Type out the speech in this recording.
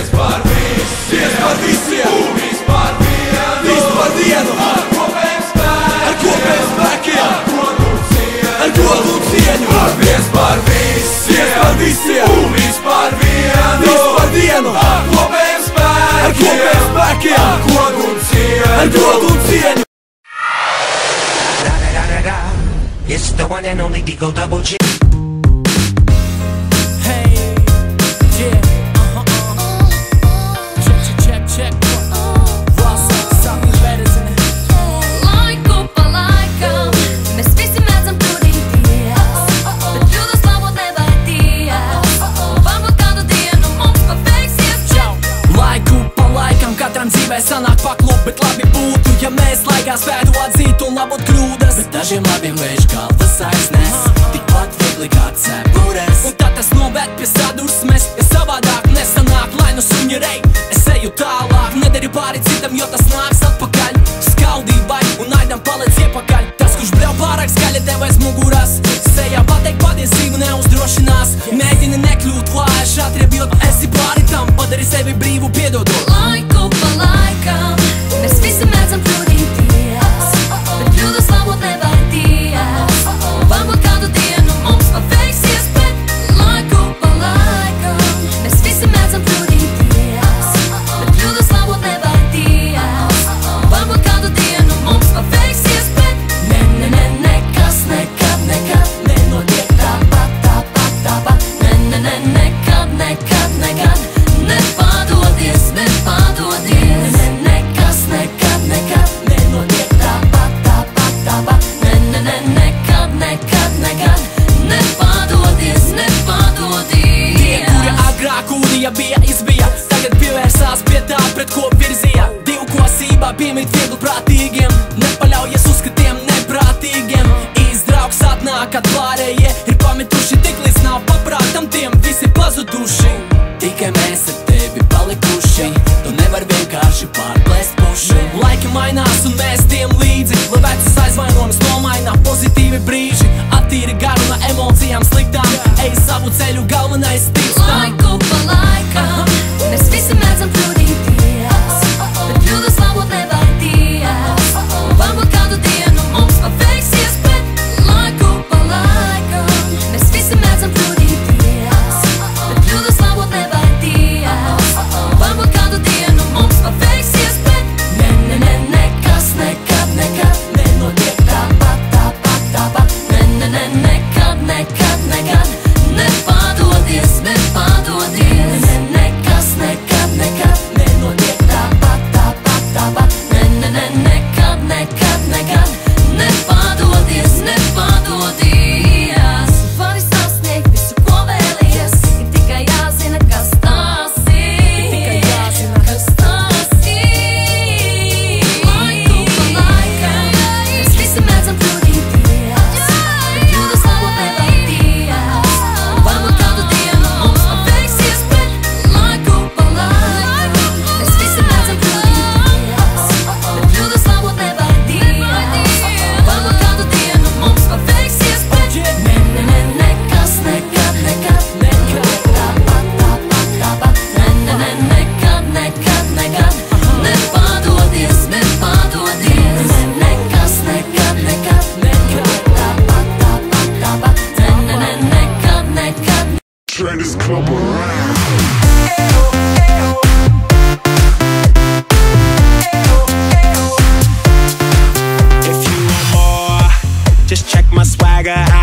Vispār visiem, vispār vienu, ar kopējiem spēkiem, ar godu un cieņu. Vispār visiem, vispār vienu, ar kopējiem spēkiem, ar godu un cieņu. It's the one and only Digo Double G. Hey, yeah, check. What's up, something better's in it. Laiku pa laikam mēs visi mēdzam kļūdīties, bet kļūdas labot nevajadījās. Varbūt kādu dienu mums paveiksies. Laiku pa laikam katram dzīvē sanāk paklūt, bet labi būtu, ja mēs laikā spētu atzīt un labot kļūdas. Bet dažiem labiem vējš galvas aiznes, tikpat viegli kā cepures. Un tad tas noved pie sadursmes, ja savādāk nesanāk, lai nu suņi rej. Es eju tālāk, nedari pāri citam, jo tas nāks atpakaļ. Skaldībai un aidam paliec iepakaļ. Tas, kurš bļauj pārāk skaļi tev aiz muguras, sejā pateikt patiesību neuzdrošinās. Mēģini nekļūt vājš, atriebjot, esi pāri tam, padari sevi brīvu piedodot. Laiku pa laikam mēs visi mēdzam kļūdīties, bet kļūdas labot nevajadījās. Varbūt kādu dienu mums paveiksies, bet laiku pa laikam mēs visi mēdzam kļūdīties, bet kļūdas labot nevajadījās. Varbūt kādu dienu mums paveiksies, bet nekas nekad nenotiek tāpat. Nekad nepādodies. Nekas nekad nenotiek tāpat. Nekad nepādodies. Tie, kuri agrāk ūdīja bija izbija, tagad pievērsās pie tā, pret ko virzīja. Divkosībā piemīt viegli prātīgiem, nepaļaujies uzskatiem neprātīgiem. Izdraugs atnāk, kad pārējie ir pametuši, tik līdz nav paprātam tiem visi pazuduši. Tikai mēs ar tevi palikuši, tu nevar vienkārši pārplēst puši. Laiki mainās un mēs tiem līdzi, lai vecas aizvainojums nomainā pozitīvi brīži. Attīri garu no emocijām sliktām, ej savu ceļu, galvenais tic tam. Laiku pa laikam mēs visi mēdzam kļūdīties, bet kļūdas labot nevajadījās. Varbūt kādu dienu mums paveiksies, bet laiku pa laikam mēs visi mēdzam kļūdīties, bet kļūdas labot nevajadījās. Varbūt kādu dienu mums paveiksies, bet nekas nekad nenotiek tāpat. Nekad nepādodies. Nekas nekad nenotiek tāpat. Nekad nepādodies. Vari sasniegt visu, ko vēlies, ir tikai jāzina, kas tās ir. Kas tās ir. Laiku pa laikam mēs visi mēdzam kļūdīties, bet kļūdas labot nevajadījās. Varbūt kādu dienu mums paveiksies, bet laiku pa laikam mēs visi mēdzam kļūdīties, bet kļūdas labot nevajadījās. Varbūt kādu dienu mums paveiksies, bet nekas nekad nenotiek tāpat. Nekad nepādodies. Nekas nekad nenotiek tāpat. Nekad. Trend is club around. If you want more, just check my swagger out.